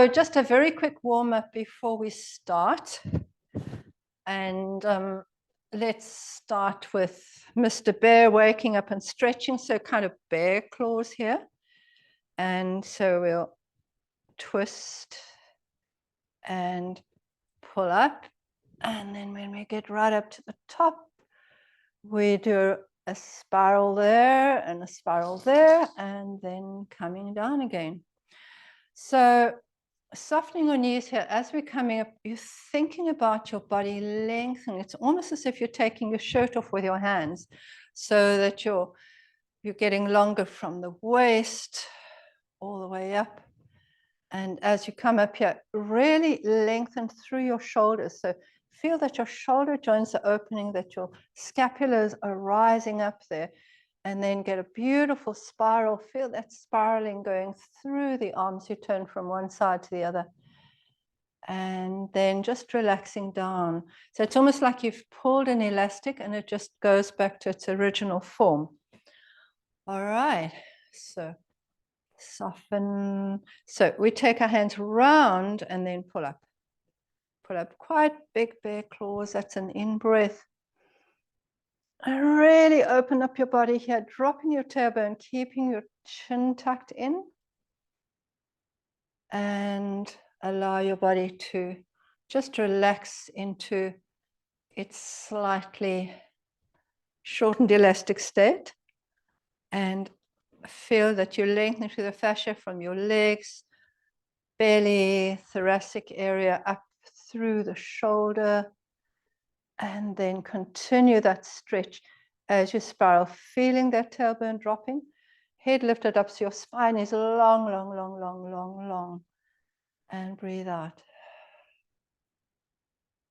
So just a very quick warm up before we start. And let's start with Mr. Bear waking up and stretching. So kind of bear claws here. And so we'll twist and pull up. And then when we get right up to the top, we do a spiral there and a spiral there, and then coming down again. So softening your knees here as we're coming up, you're thinking about your body lengthening. It's almost as if you're taking your shirt off with your hands so that you're getting longer from the waist all the way up. And as you come up here, really lengthen through your shoulders. So feel that your shoulder joints are opening, that your scapulars are rising up there. And then get a beautiful spiral. Feel that spiraling going through the arms. You turn from one side to the other. And then just relaxing down. So it's almost like you've pulled an elastic and it just goes back to its original form. All right. So soften. So we take our hands round and then pull up. Pull up, quite big bear claws. That's an in-breath. And really open up your body here, dropping your tailbone, keeping your chin tucked in. And allow your body to just relax into its slightly shortened elastic state. And feel that you're lengthening through the fascia from your legs, belly, thoracic area, up through the shoulder. And then continue that stretch as you spiral, feeling that tailbone dropping, head lifted up so your spine is long, long, long, long, long, long. And breathe out.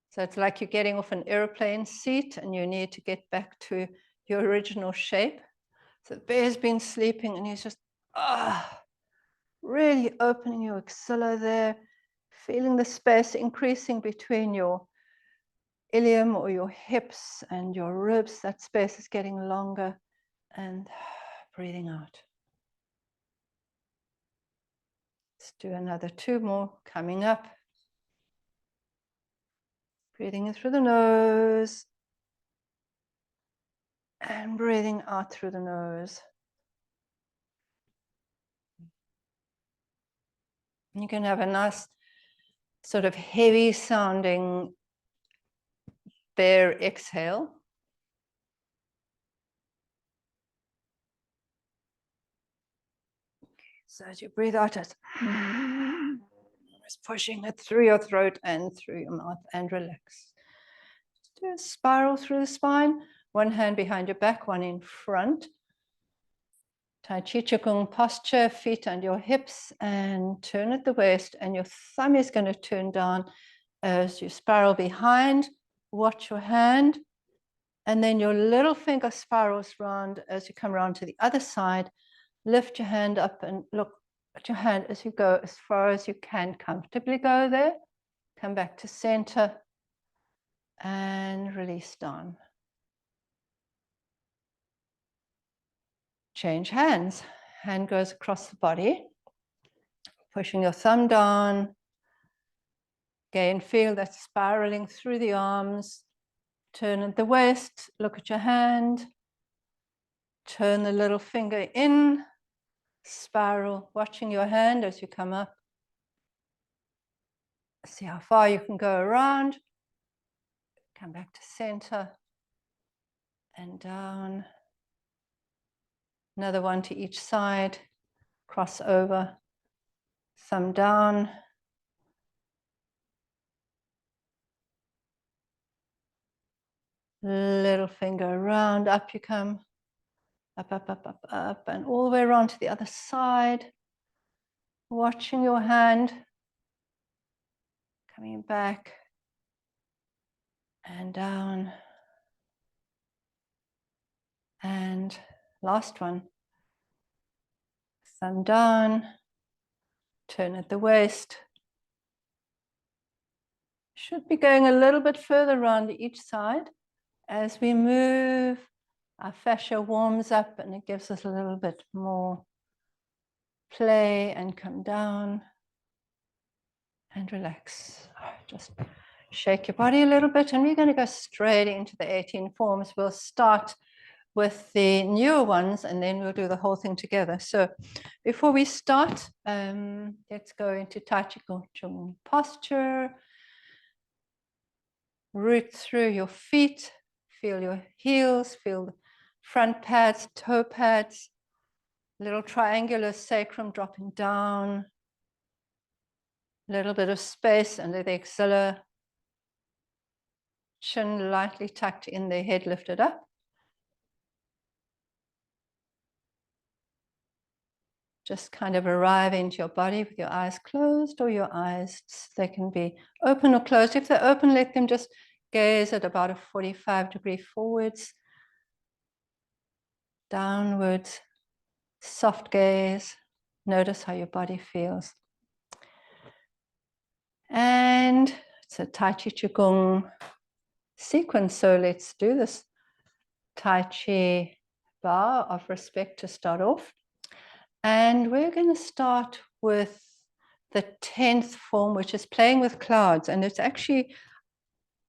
So it's like you're getting off an airplane seat and you need to get back to your original shape. So the bear's been sleeping and he's just really opening your axilla there, feeling the space increasing between your ilium or your hips and your ribs. That space is getting longer, and breathing out. Let's do another 2 more coming up. Breathing in through the nose and breathing out through the nose. You can have a nice sort of heavy sounding bear exhale. So as you breathe out, just pushing it through your throat and through your mouth, and relax. Just do a spiral through the spine. One hand behind your back, one in front. Taichi Qigong posture, feet under your hips, and turn at the waist, and your thumb is going to turn down as you spiral behind. Watch your hand, and then your little finger spirals round as you come around to the other side. Lift your hand up and look at your hand as you go as far as you can comfortably go there. Come back to center and release down. Change hands. Hand goes across the body, pushing your thumb down. Again, feel that spiraling through the arms. Turn at the waist, look at your hand. Turn the little finger in, spiral, watching your hand as you come up. See how far you can go around. Come back to center and down. Another one to each side. Cross over, thumb down. Little finger around, up you come. Up, up, up, up, up, and all the way around to the other side. Watching your hand. Coming back and down. And last one. Thumb down. Turn at the waist. Should be going a little bit further around each side. As we move, our fascia warms up and it gives us a little bit more play, and come down. and relax. Just shake your body a little bit, and we're going to go straight into the 18 forms. We'll start with the newer ones, and then we'll do the whole thing together. So before we start, let's go into Taichi Qigong posture. Root through your feet, feel your heels, feel the front pads, toe pads, little triangular sacrum dropping down, little bit of space under the axilla, chin lightly tucked in, the head lifted up. Just kind of arrive into your body with your eyes closed, or your eyes, they can be open or closed. If they're open, let them just gaze at about a 45-degree forwards, downwards, soft gaze. Notice how your body feels. And it's a Taichi Qigong sequence, so let's do this Tai Chi bow of respect to start off. And we're going to start with the 10th form, which is playing with clouds. And it's actually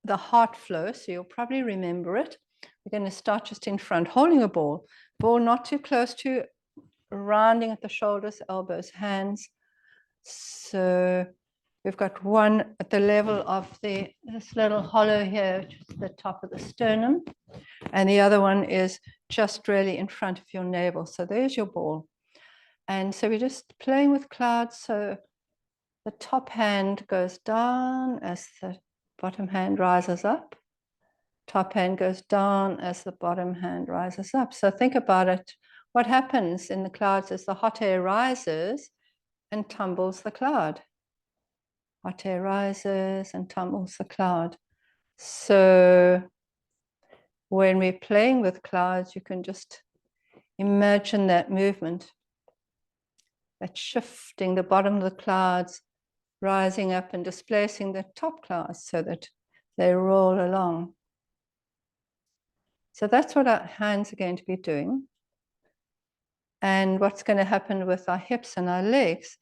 the heart flow, so you'll probably remember it. We're going to start just in front, holding a ball not too close to, rounding at the shoulders, elbows, hands. So we've got one at the level of this little hollow here, which is the top of the sternum. And the other one is just really in front of your navel. So there's your ball. And so we're just playing with clouds. So the top hand goes down as the bottom hand rises up. Top hand goes down as the bottom hand rises up. So think about it. What happens in the clouds is the hot air rises and tumbles the cloud. Hot air rises and tumbles the cloud. So when we're playing with clouds, you can just imagine that movement, that shifting the bottom of the clouds, rising up and displacing the top clouds so that they roll along. So that's what our hands are going to be doing. And what's going to happen with our hips and our legs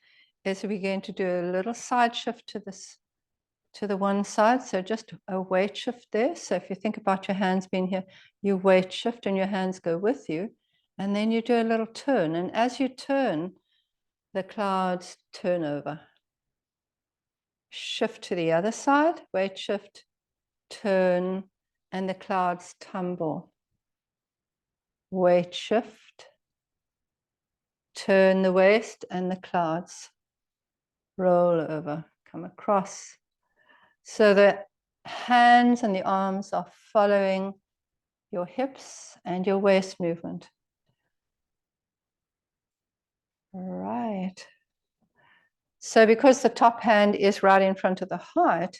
is we're going to do a little side shift to the one side. So just a weight shift there. So if you think about your hands being here, you weight shift and your hands go with you. And then you do a little turn. And as you turn, the clouds turn over. Shift to the other side, weight shift, turn, and the clouds tumble. Weight shift, turn the waist, and the clouds roll over, come across. So the hands and the arms are following your hips and your waist movement. Right. So because the top hand is right in front of the heart,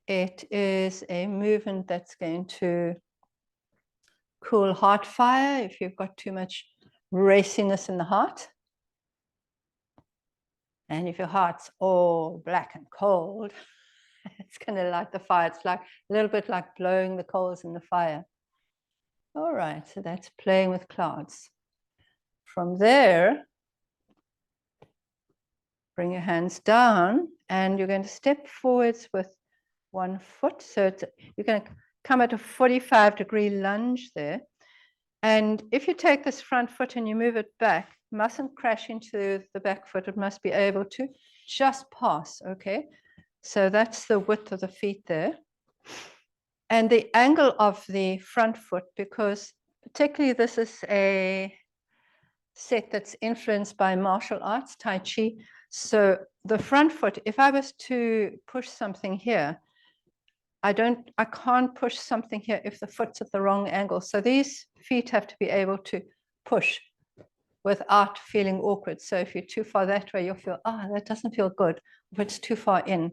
it is a movement that's going to cool heart fire if you've got too much raciness in the heart. And if your heart's all black and cold, it's going to light the fire. It's like a little bit like blowing the coals in the fire. All right, so that's playing with clouds. From there, bring your hands down, and you're going to step forwards with one foot. So you're going to come at a 45-degree lunge there. And if you take this front foot and you move it back, mustn't crash into the back foot. It must be able to just pass, okay? So that's the width of the feet there. And the angle of the front foot, because particularly this is a set that's influenced by martial arts, Tai Chi. So the front foot, if I was to push something here, I can't push something here if the foot's at the wrong angle. So these feet have to be able to push without feeling awkward. So if you're too far that way, you'll feel, that doesn't feel good if it's too far in.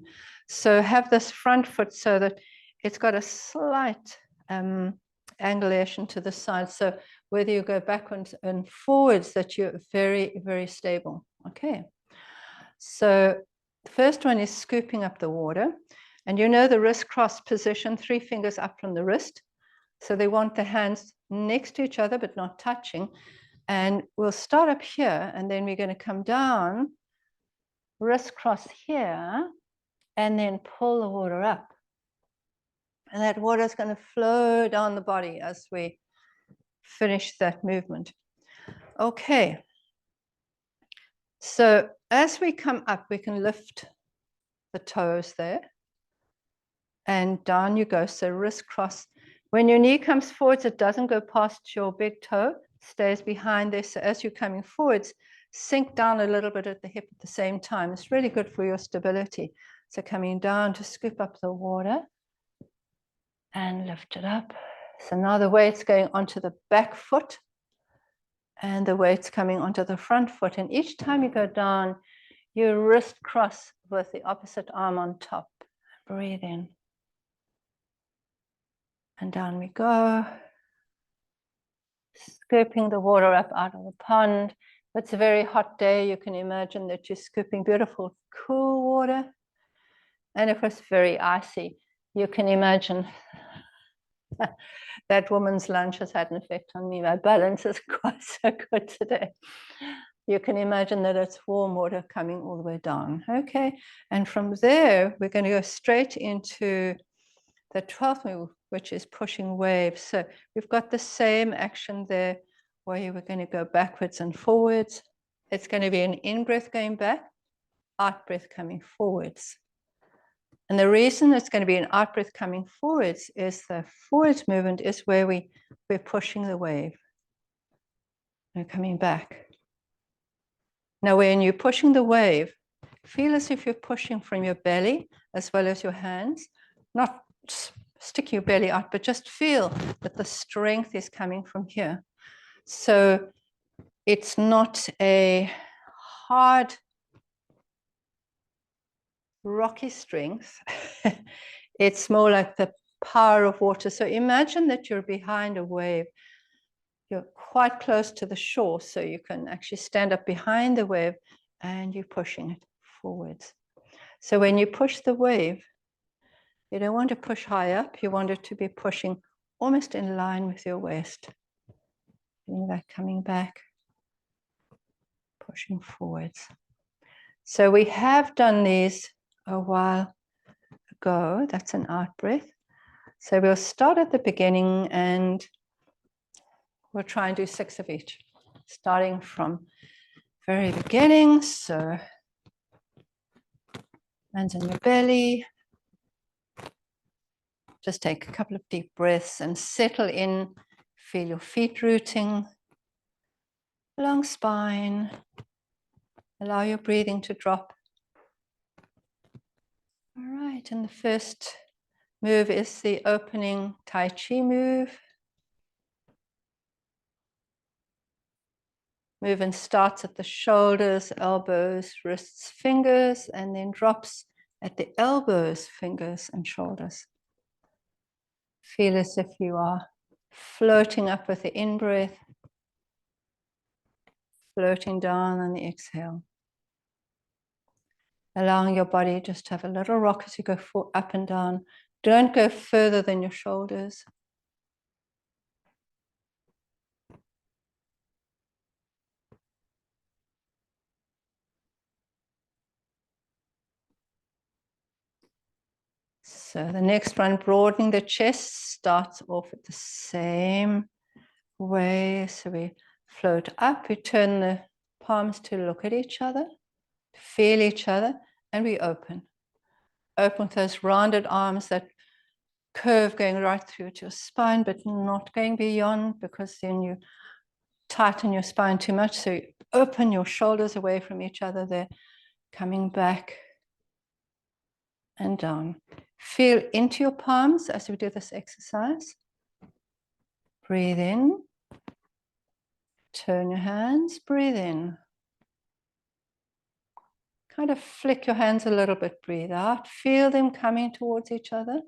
So have this front foot so that it's got a slight angulation to the side. So whether you go backwards and forwards, that you're very, very stable. Okay. So the first one is scooping up the water. And you know the wrist cross position, 3 fingers up from the wrist. So they want the hands next to each other, but not touching. And we'll start up here, and then we're going to come down, wrist cross here, and then pull the water up. And that water is going to flow down the body as we finish that movement. Okay. So as we come up, we can lift the toes there. And down you go. So wrist cross. When your knee comes forwards, it doesn't go past your big toe, stays behind there. So as you're coming forwards, sink down a little bit at the hip at the same time. It's really good for your stability. So coming down to scoop up the water and lift it up. So now the weight's going onto the back foot and the weight's coming onto the front foot. And each time you go down, you wrist cross with the opposite arm on top. Breathe in. And down we go. Scooping the water up out of the pond. If it's a very hot day, you can imagine that you're scooping beautiful, cool water. And if it's very icy, you can imagine that woman's lunch has had an effect on me. My balance is quite so good today. You can imagine that it's warm water coming all the way down. Okay, and from there, we're going to go straight into the 12th move, which is pushing waves. So we've got the same action there where we're going to go backwards and forwards. It's going to be an in-breath going back, out-breath coming forwards. And the reason it's going to be an out-breath coming forwards is the forwards movement is where we're pushing the wave. And coming back. Now, when you're pushing the wave, feel as if you're pushing from your belly as well as your hands, not stick your belly out, but just feel that the strength is coming from here. So it's not a hard, rocky strength. It's more like the power of water. So imagine that you're behind a wave. You're quite close to the shore, so you can actually stand up behind the wave and you're pushing it forwards. So when you push the wave, you don't want to push high up. You want it to be pushing almost in line with your waist. Feeling that coming back, pushing forwards. So we have done these a while ago. That's an out breath. So we'll start at the beginning and we'll try and do 6 of each, starting from very beginning. So hands on your belly. Just take a couple of deep breaths and settle in. Feel your feet rooting. Long spine. Allow your breathing to drop. All right, and the first move is the opening Tai Chi move. Movement starts at the shoulders, elbows, wrists, fingers, and then drops at the elbows, fingers, and shoulders. Feel as if you are floating up with the in-breath, floating down on the exhale. Allowing your body just to have a little rock as you go up and down. Don't go further than your shoulders. So the next one, broadening the chest, starts off at the same way. So we float up, we turn the palms to look at each other, feel each other, and we open. Open with those rounded arms, that curve going right through to your spine, but not going beyond, because then you tighten your spine too much. So you open your shoulders away from each other there, coming back and down. Feel into your palms as we do this exercise. Breathe in. Turn your hands, breathe in. Kind of flick your hands a little bit, breathe out. Feel them coming towards each other.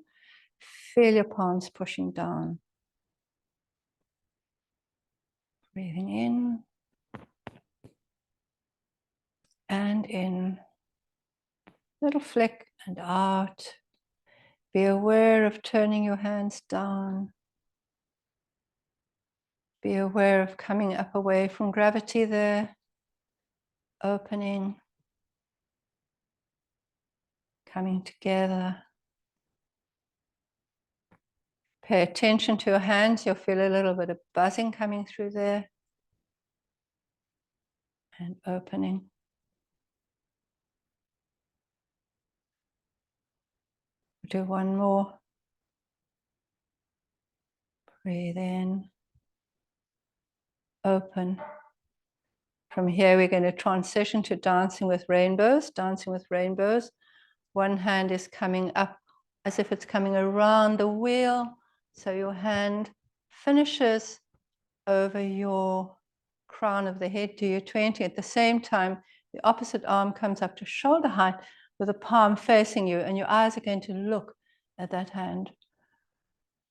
Feel your palms pushing down. Breathing in and in. Little flick and out. Be aware of turning your hands down. Be aware of coming up away from gravity there. Opening. coming together. Pay attention to your hands. You'll feel a little bit of buzzing coming through there. And opening. Do one more. Breathe in. Open. From here, we're going to transition to dancing with rainbows. Dancing with rainbows. One hand is coming up as if it's coming around the wheel. So your hand finishes over your crown of the head, do your 20. At the same time, the opposite arm comes up to shoulder height with the palm facing you, and your eyes are going to look at that hand.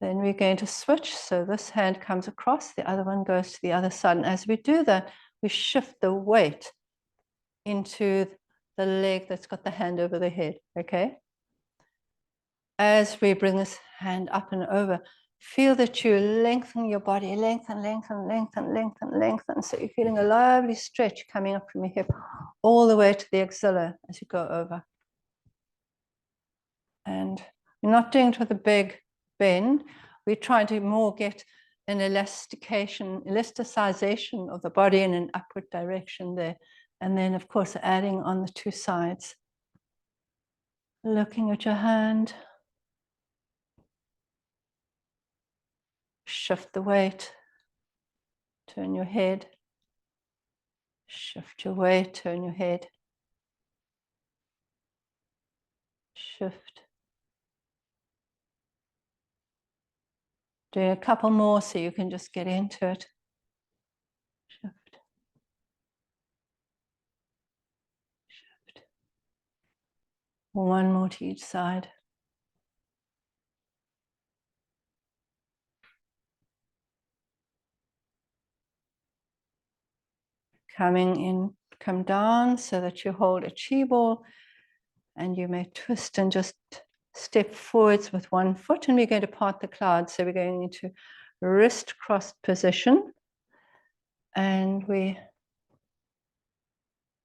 Then we're going to switch. So this hand comes across, the other one goes to the other side. And as we do that, we shift the weight into the leg that's got the hand over the head, okay? As we bring this hand up and over, feel that you lengthen your body, lengthen, lengthen, lengthen, lengthen, lengthen. So you're feeling a lovely stretch coming up from your hip all the way to the axilla as you go over. And we're not doing it with a big bend. We're trying to more get an elasticization of the body in an upward direction there. And then, of course, adding on the two sides. Looking at your hand. Shift the weight. Turn your head. Shift your weight. Turn your head. Shift. Doing a couple more so you can just get into it. Shift. Shift. One more to each side. Coming in, come down so that you hold a chi ball, and you may twist and just step forwards with one foot, and we're going to part the clouds. So we're going into wrist crossed position, and we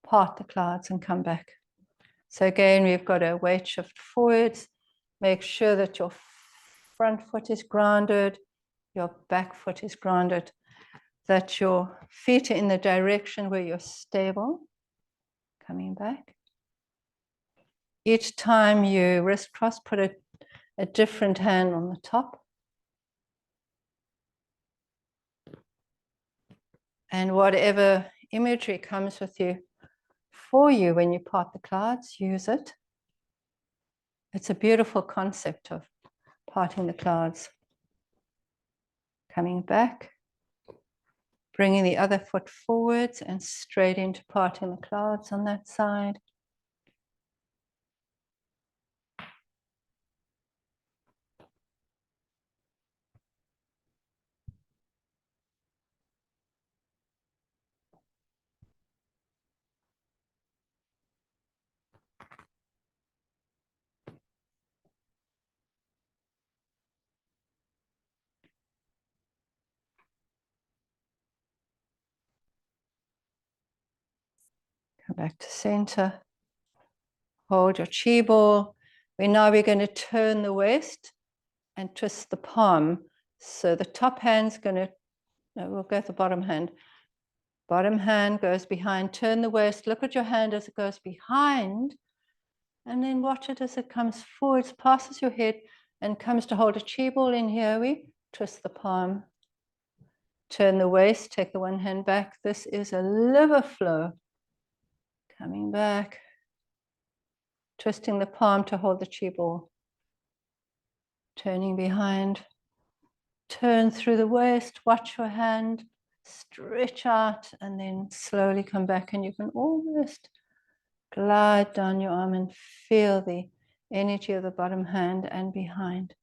part the clouds and come back. So again, we've got a weight shift forwards. Make sure that your front foot is grounded, your back foot is grounded, that your feet are in the direction where you're stable. Coming back. Each time you wrist cross, put a different hand on the top. And whatever imagery comes with you for you when you part the clouds, use it. It's a beautiful concept of parting the clouds. Coming back, bringing the other foot forwards and straight into parting the clouds on that side. Come back to center. Hold your chi ball. We're going to turn the waist and twist the palm. So the top hand's going to, no, we'll go with the bottom hand. Bottom hand goes behind, turn the waist, look at your hand as it goes behind, and then watch it as it comes forwards, passes your head, and comes to hold a chi ball in here. We twist the palm, turn the waist, take the one hand back. This is a liver flow. Coming back, twisting the palm to hold the chi ball. Turning behind, turn through the waist, watch your hand, stretch out, and then slowly come back, and you can almost glide down your arm and feel the energy of the bottom hand and behind.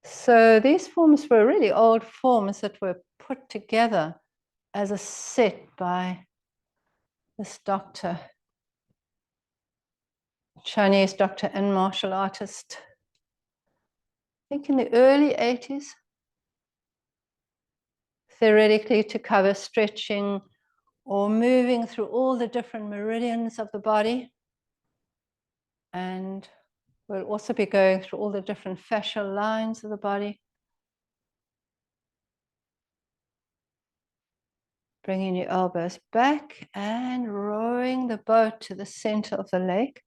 So these forms were really old forms that were put together as a set by this doctor, Chinese doctor and martial artist, I think in the early 80s, theoretically to cover stretching, or moving through all the different meridians of the body. And we'll also be going through all the different fascial lines of the body. Bringing your elbows back and rowing the boat to the center of the lake.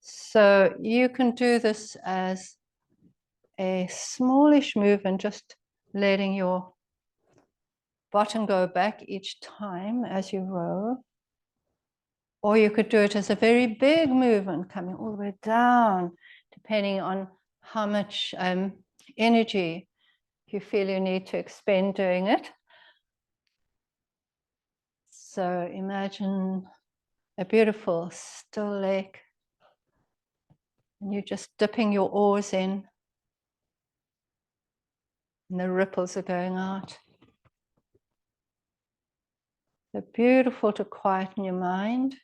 So you can do this as a smallish movement, just letting your bottom go back each time as you row. Or you could do it as a very big movement, coming all the way down, depending on how much energy you feel you need to expend doing it. So imagine a beautiful still lake, and you're just dipping your oars in, and the ripples are going out. So beautiful to quieten your mind.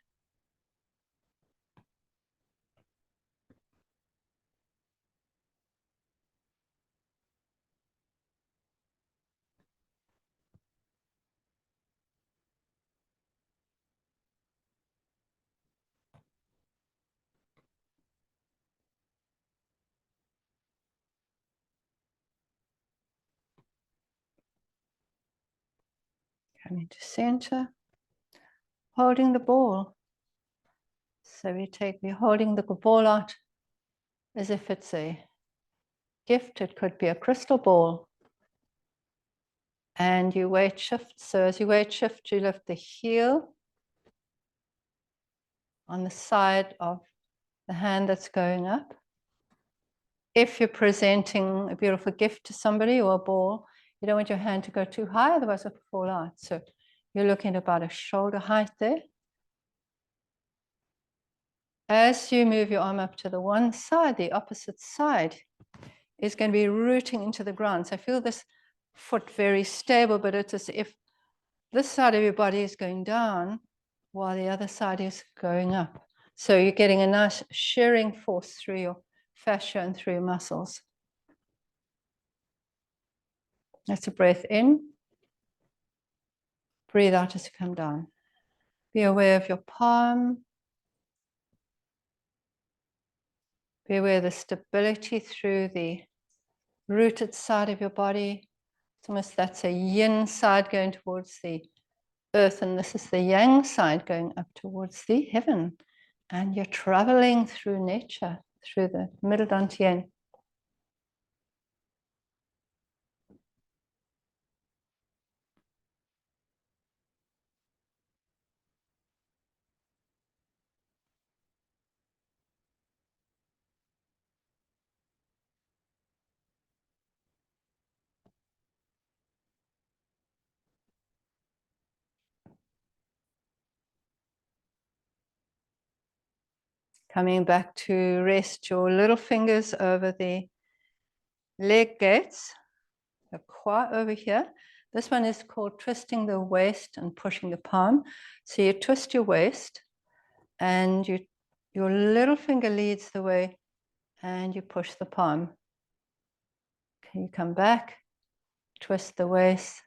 Coming to center, holding the ball. So we're holding the ball out as if it's a gift. It could be a crystal ball. And you weight shift. So as you weight shift, you lift the heel on the side of the hand that's going up. If you're presenting a beautiful gift to somebody or a ball, you don't want your hand to go too high, otherwise it will fall out. So you're looking at about a shoulder height there. As you move your arm up to the one side, the opposite side is going to be rooting into the ground. So I feel this foot very stable, but it's as if this side of your body is going down while the other side is going up. So you're getting a nice shearing force through your fascia and through your muscles. That's a breath in. Breathe out as you come down. Be aware of your palm. Be aware of the stability through the rooted side of your body. It's almost that's a yin side going towards the earth, and this is the yang side going up towards the heaven. And you're traveling through nature, through the middle dantian. Coming back to rest your little fingers over the leg gates, the qua over here. This one is called twisting the waist and pushing the palm. So you twist your waist and your little finger leads the way and you push the palm. Okay, you come back, twist the waist,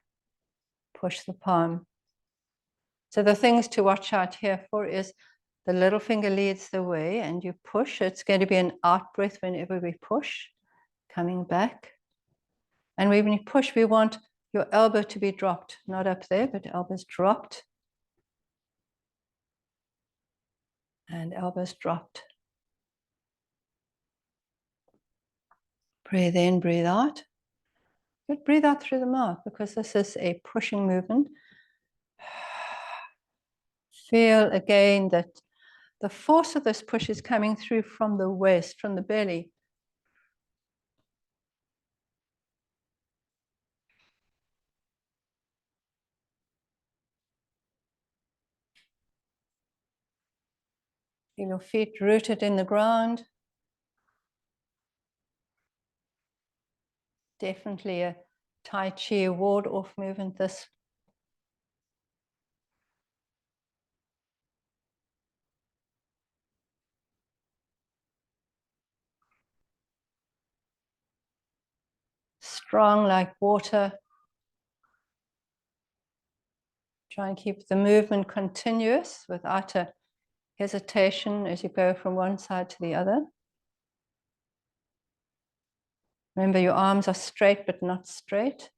push the palm. So the things to watch out here for is the little finger leads the way and you push. It's going to be an out breath whenever we push, coming back. And when you push, we want your elbow to be dropped, not up there, but elbows dropped. And elbows dropped. Breathe in, breathe out. But breathe out through the mouth because this is a pushing movement. Feel again that the force of this push is coming through from the waist, from the belly. Feel your feet rooted in the ground. Definitely a Tai Chi ward-off movement, this. Strong like water. Try and keep the movement continuous without a hesitation as you go from one side to the other. Remember, your arms are straight but not straight.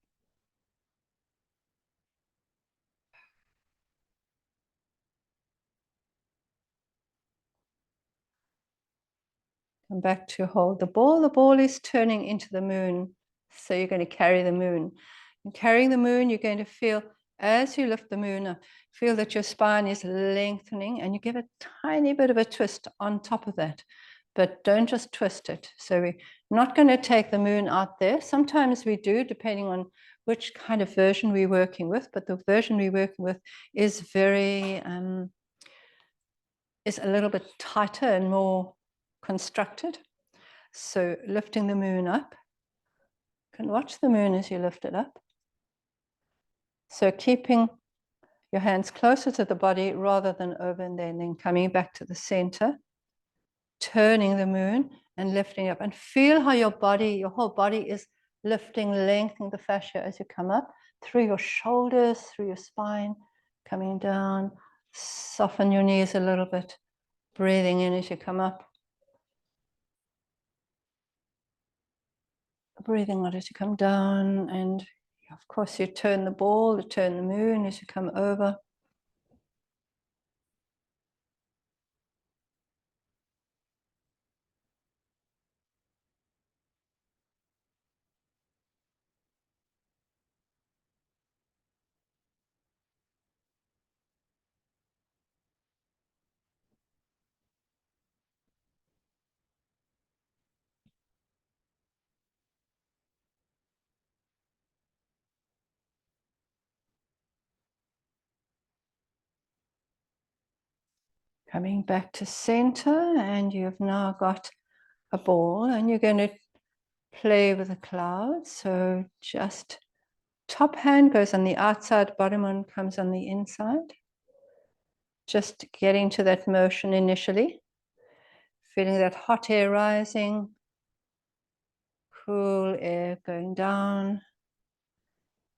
Come back to hold the ball. The ball is turning into the moon. So you're going to carry the moon. And carrying the moon, you're going to feel, as you lift the moon up, feel that your spine is lengthening, and you give a tiny bit of a twist on top of that. But don't just twist it. So we're not going to take the moon out there. Sometimes we do, depending on which kind of version we're working with. But the version we're working with is very, is a little bit tighter and more constructed. So lifting the moon up. You can watch the moon as you lift it up. So keeping your hands closer to the body rather than over, and then coming back to the center, turning the moon and lifting up, and feel how your body, your whole body is lifting, lengthening the fascia as you come up through your shoulders, through your spine, coming down. Soften your knees a little bit, breathing in as you come up, breathing out as you come down. And of course, you turn the ball, you turn the moon as you come over. Coming back to center, and you've now got a ball, and you're going to play with the clouds. So just top hand goes on the outside, bottom one comes on the inside. Just getting to that motion initially, feeling that hot air rising, cool air going down,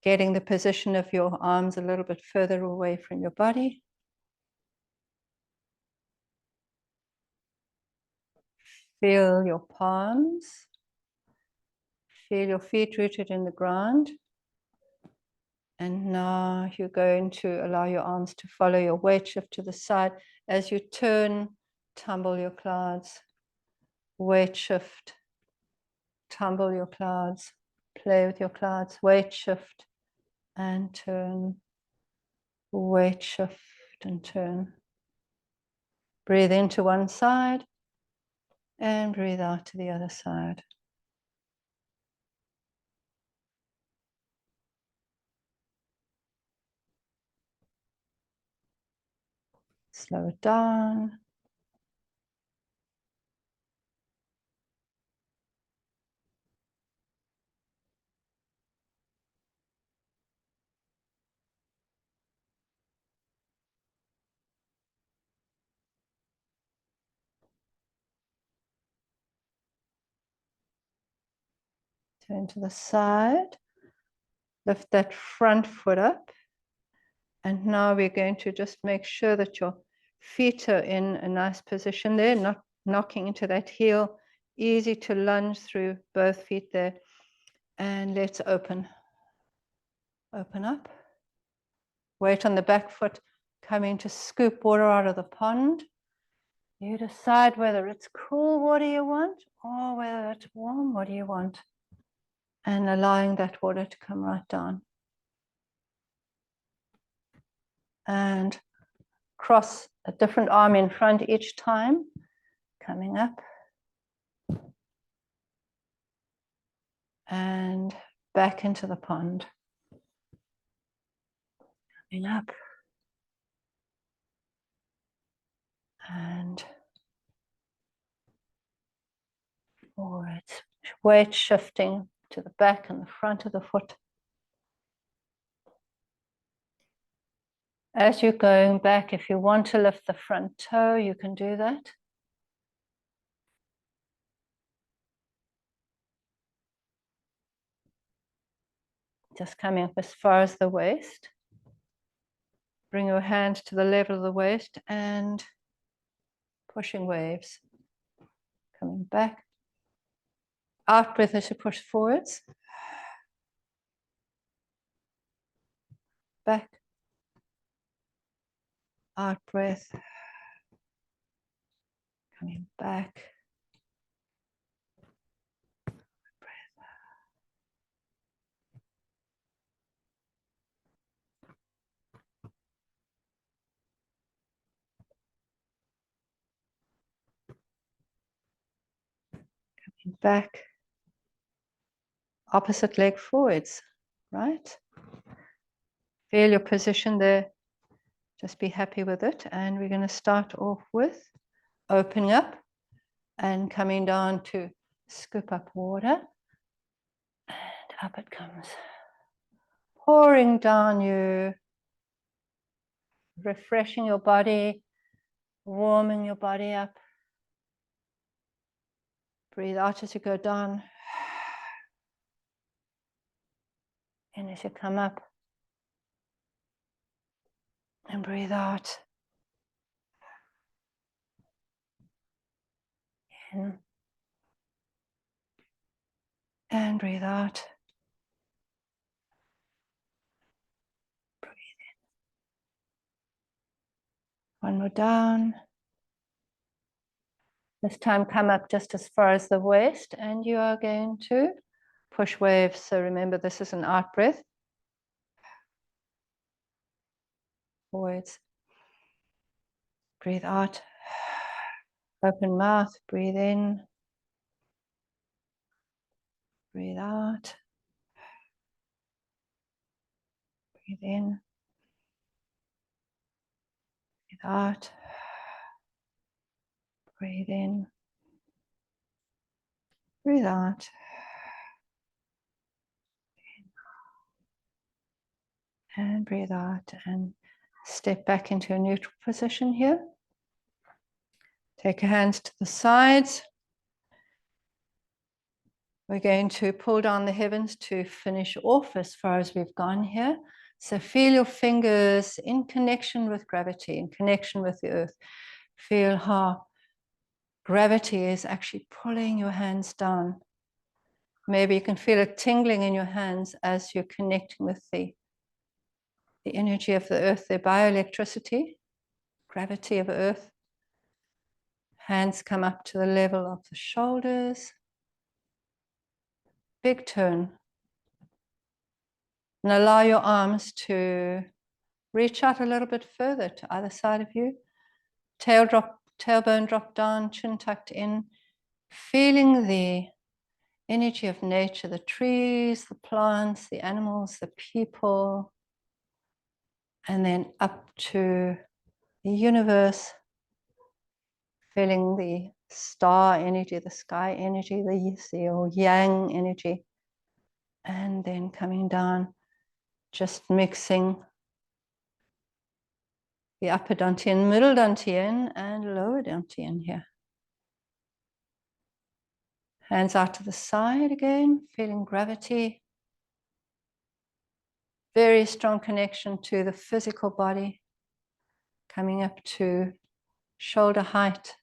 getting the position of your arms a little bit further away from your body. Feel your palms. Feel your feet rooted in the ground. And now you're going to allow your arms to follow your weight shift to the side. As you turn, tumble your clouds. Weight shift, tumble your clouds. Play with your clouds. Weight shift and turn. Weight shift and turn. Breathe into one side and breathe out to the other side. Slow it down. Turn to the side. Lift that front foot up. And now we're going to just make sure that your feet are in a nice position there, not knocking into that heel. Easy to lunge through both feet there. And let's open. Open up. Weight on the back foot, coming to scoop water out of the pond. You decide whether it's cool water you want or whether it's warm water you want. And allowing that water to come right down. And cross a different arm in front each time. Coming up. And back into the pond. Coming up. And forwards. Weight shifting to the back and the front of the foot. As you're going back, if you want to lift the front toe, you can do that. Just coming up as far as the waist. Bring your hand to the level of the waist and pushing waves. Coming back. Out breath as you push forwards. Back. Out breath. Coming back. Breath. Coming back. Opposite leg forwards, right? Feel your position there. Just be happy with it. And we're going to start off with opening up and coming down to scoop up water. And up it comes. Pouring down you. Refreshing your body. Warming your body up. Breathe out as you go down. And as you come up. And breathe out. In. And breathe out. Breathe in. One more down. This time come up just as far as the waist, and you are going to push waves. So remember, this is an out breath. Forwards. Breathe out. Open mouth. Breathe in. Breathe out. Breathe in. Breathe out. Breathe in. Breathe out. And breathe out. And step back into a neutral position here. Take your hands to the sides. We're going to pull down the heavens to finish off as far as we've gone here. So feel your fingers in connection with gravity, in connection with the earth. Feel how gravity is actually pulling your hands down. Maybe you can feel it tingling in your hands as you're connecting with the energy of the earth, the bioelectricity, gravity of earth. Hands come up to the level of the shoulders. Big turn. And allow your arms to reach out a little bit further to either side of you. Tailbone drop down, chin tucked in. Feeling the energy of nature, the trees, the plants, the animals, the people. And then up to the universe. Feeling the star energy, the sky energy, the Yi or Yang energy. And then coming down, just mixing the upper dantian, middle dantian, and lower dantian here. Hands out to the side again, feeling gravity. Very strong connection to the physical body. Coming up to shoulder height.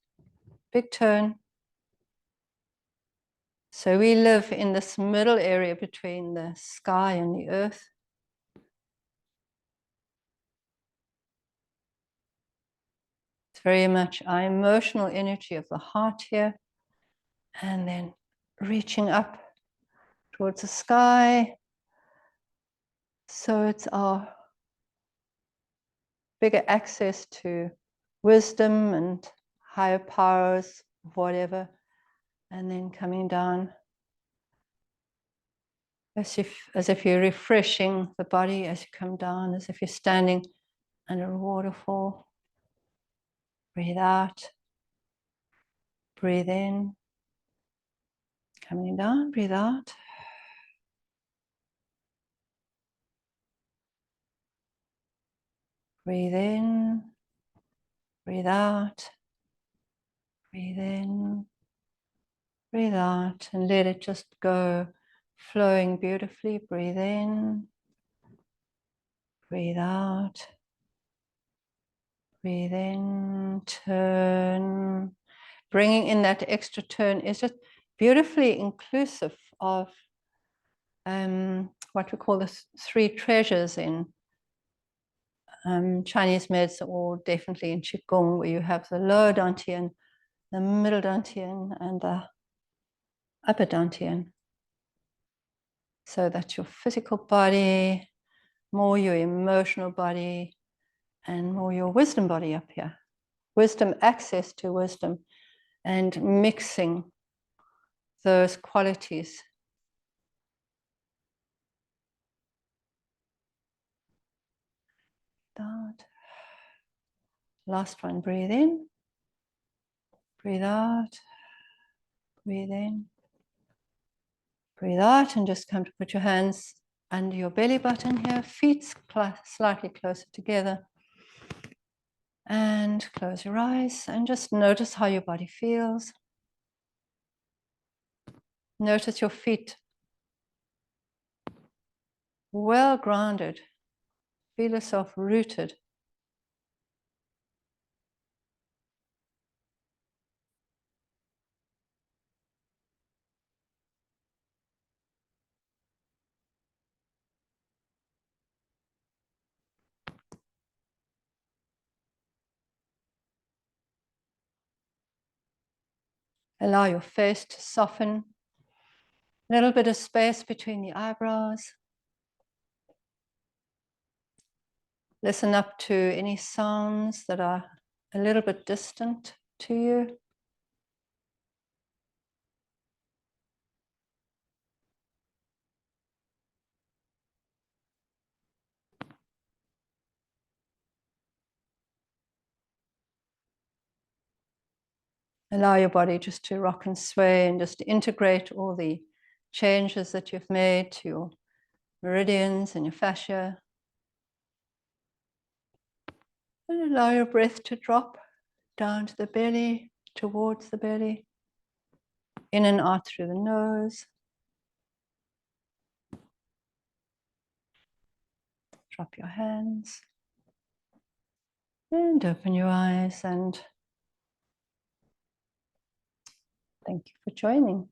Big turn. So we live in this middle area between the sky and the earth. It's very much our emotional energy of the heart here. And then reaching up towards the sky. So it's our bigger access to wisdom and higher powers, whatever. And then coming down as if you're refreshing the body as you come down, as if you're standing under a waterfall. Breathe out. Breathe in. Coming down, breathe out. Breathe in. Breathe out. Breathe in. Breathe out and let it just go, flowing beautifully. Breathe in. Breathe out. Breathe in, turn. Bringing in that extra turn is just beautifully inclusive of what we call the three treasures in Chinese medicine, or definitely in Qigong, where you have the lower dantian, the middle dantian, and the upper dantian. So that's your physical body, more your emotional body, and more your wisdom body up here. Wisdom, access to wisdom, and mixing those qualities. That. Last one, breathe in, breathe out, breathe in, breathe out, and just come to put your hands under your belly button here, feet slightly closer together. And close your eyes and just notice how your body feels. Notice your feet well grounded. Feel yourself rooted. Allow your face to soften. A little bit of space between the eyebrows. Listen up to any sounds that are a little bit distant to you. Allow your body just to rock and sway and just integrate all the changes that you've made to your meridians and your fascia. And allow your breath to drop down to the belly, towards the belly, in and out through the nose. Drop your hands and open your eyes, and thank you for joining.